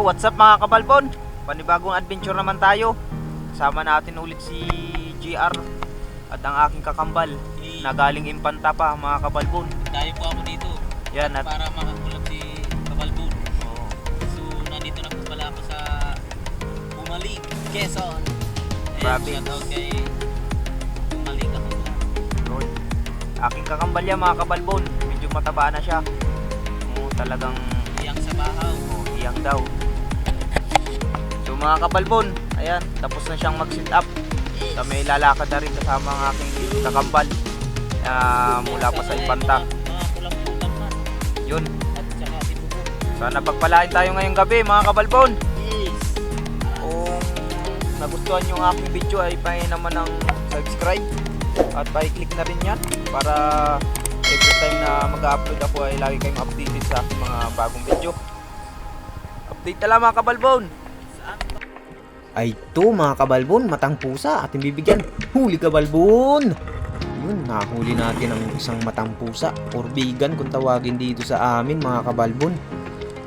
what's up mga kabalbon? Panibagong adventure naman tayo. Kasama natin ulit si GR at ang aking kakambal na galing Impanta pa mga kabalbon. Tayo po ako dito. Yan at Para makakulab si Kabalbon. oh, So nandito na po pala ako sa Pumalig, Quezon. Province. Shoutout kay Pumalig ako. Lord. Aking kakambal yan mga kabalbon. Medyo mataba na siya. Talagang Iyang sa bahaw. iyang daw. So mga kabalbon, ayan, tapos na siyang mag-sit up. Kami lalakad na rin kasama ang aking kakambal mula pa sa Impanta. Mga kulang-kulang man. Yun. At saka si Bubo. Sana pagpalain tayo ngayong gabi mga kabalbon. Yes. Kung nagustuhan nyo ang aking video ay pahin naman ng subscribe at pa-click na rin yan para every time na mag-upload ako ay lagi kayong updated sa aking mga bagong video. Update na lang mga kabalbon. Ay to mga kabalbon, matang pusa ating bibigyan. Huli kabalbon! Yun, nahuli natin ang isang matang pusa or bigan kung tawagin dito sa amin mga kabalbon.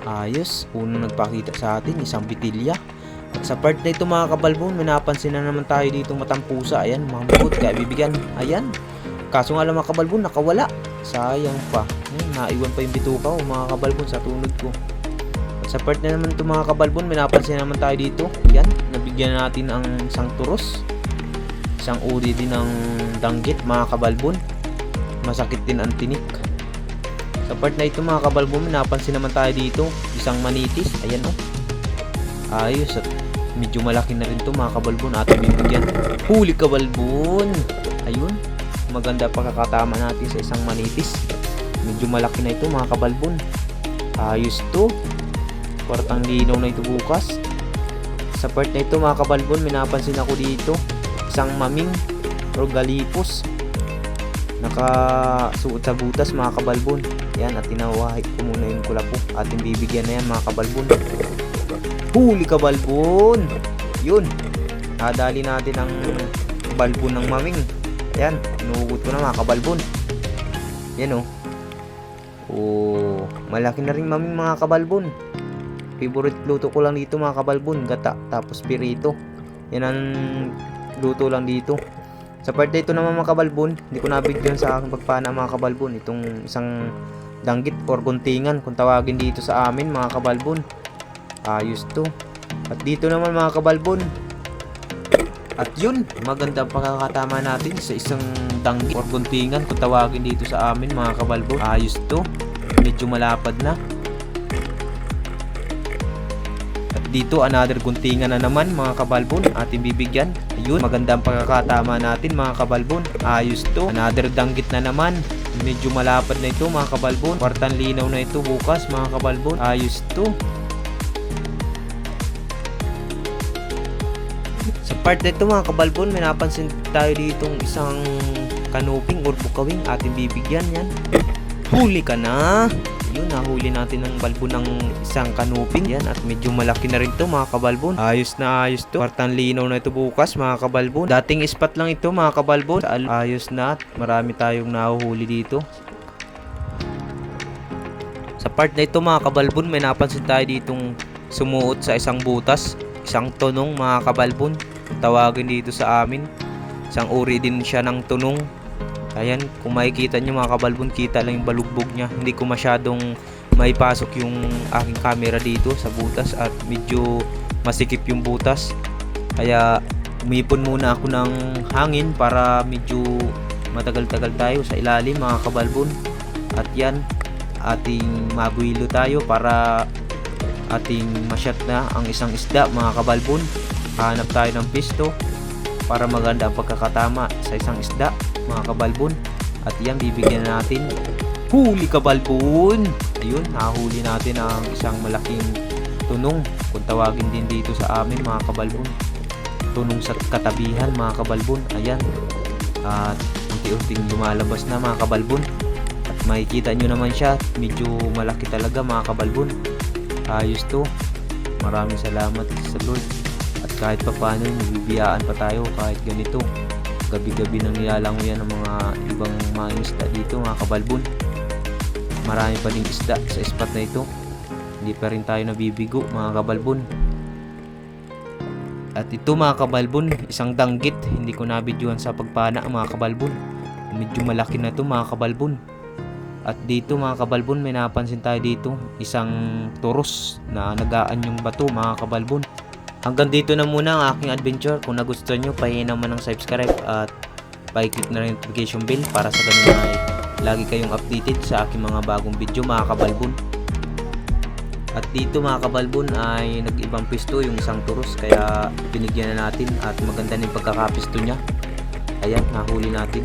Ayos, unang nagpakita sa atin isang bitilya. At sa part na ito mga kabalbon, may napansin na naman tayo dito matang pusa. Ayan, mamukot kaya bibigyan. Ayan, kaso nga lang mga kabalbon, nakawala. Sayang pa. Ayan, naiwan pa yung bituka ko mga kabalbon sa tunod ko. At sa part na naman ito mga kabalbon, may napansin naman tayo dito. Ayan, nabigyan natin ang isang turos. Isang uri din ng danggit mga kabalbon. Masakit din ang tinik. Sa part na ito mga kabalbon, may napansin naman tayo dito. Isang manitis. Ayan o. Ayos at medyo malaki na rin ito mga kabalbon. Ating bibigyan. Huli kabalbon! Ayun. Maganda pagkakatama natin sa isang manitis. Medyo malaki na ito mga kabalbon. Ayos to. Partang linaw na ito bukas. Sa part na ito mga kabalbon, may napansin ako dito. Isang maming or galipos. Nakasuot sa butas mga kabalbon. Yan, at tinawahi ko muna yung kulapo. Ating bibigyan na yan mga kabalbon. Huli kabalbon! Yun. Nadali natin ang balbon ng maming. Yan, inuugot ko na mga kabalbon. Yan o. Oh, malaki na rin maming mga kabalbon. Favorite luto ko lang dito mga kabalbon, gata tapos pirito. Yan ang luto lang dito. Sa part na ito naman mga kabalbon, hindi ko nabigyan sa aking pagpana mga kabalbon itong isang danggit or guntingan kung tawagin dito sa amin mga kabalbon. Ayos to. At dito naman mga kabalbon, at yun, maganda ang pagkakatama natin sa isang danggit or guntingan kung tawagin dito sa amin mga kabalbon. Ayos to. Medyo malapad na. At dito another guntingan na naman mga kabalbon ating bibigyan. Ayun, maganda ang pagkakatama natin mga kabalbon. Ayos to. Another danggit na naman. Medyo malapad na ito mga kabalbon. Kwartang linaw na ito bukas mga kabalbon. Ayos to. Sa part na ito mga kabalbon, may napansin tayo ditong isang kanuping or bukawing ating bibigyan yan. Huli ka na! Yun, nahuli natin ang balbon ng isang kanuping yan at medyo malaki na rin ito mga kabalbon. Ayos na ayos to. Partang linaw na ito bukas mga kabalbon. Dating spot lang ito mga kabalbon. Ayos na at marami tayong nahuhuli dito. Sa part na ito mga kabalbon, may napansin tayo ditong sumuot sa isang butas. Isang tunong mga kabalbon. Tawagin dito sa amin. Isang uri din siya ng tunong. Ayan, kung makikita nyo mga kabalbon, kita lang yung balugbog niya. Hindi ko masyadong maipasok yung aking camera dito sa butas at medyo masikip yung butas. Kaya umipon muna ako ng hangin para medyo matagal-tagal tayo sa ilalim mga kabalbon. At yan, ating mabuhilo tayo para ating masyat na ang isang isda mga kabalbon. Hanap tayo ng pisto para maganda ang pagkakatama sa isang isda mga kabalbon. At yan, bibigyan natin. Huli kabalbon! Ayun, nahuli natin ang isang malaking tunong kung tawagin din dito sa amin mga kabalbon. Tunong sa katabihan mga kabalbon. Ayan, at unti-unting lumalabas na mga kabalbon. At makikita nyo naman siya, medyo malaki talaga mga kabalbon. Ayos to. Maraming salamat sa Lord. At kahit pa paano, nabibiyaan pa tayo kahit ganito. Gabi-gabi nang nilalango yan ng mga ibang mga isda dito mga kabalbon. Marami pa ding isda sa spot na ito. Hindi pa rin tayo nabibigo mga kabalbon. At ito mga kabalbon, isang danggit. Hindi ko nabidyohan sa pagpana mga kabalbon. Medyo malaki na to mga kabalbon. At dito mga kabalbon, may napansin tayo dito, isang turos na nagaan yung bato mga kabalbon. Hanggang dito na muna ang aking adventure. Kung nagustuhan nyo, pahingi naman ng subscribe at pa-click na rin notification bell para sa ganun ay lagi kayong updated sa aking mga bagong video mga kabalbon. At dito mga kabalbon ay nag-ibang pisto yung isang turos, kaya binigyan na natin at maganda na yung pagkakapisto niya. Ayan, nahuli natin.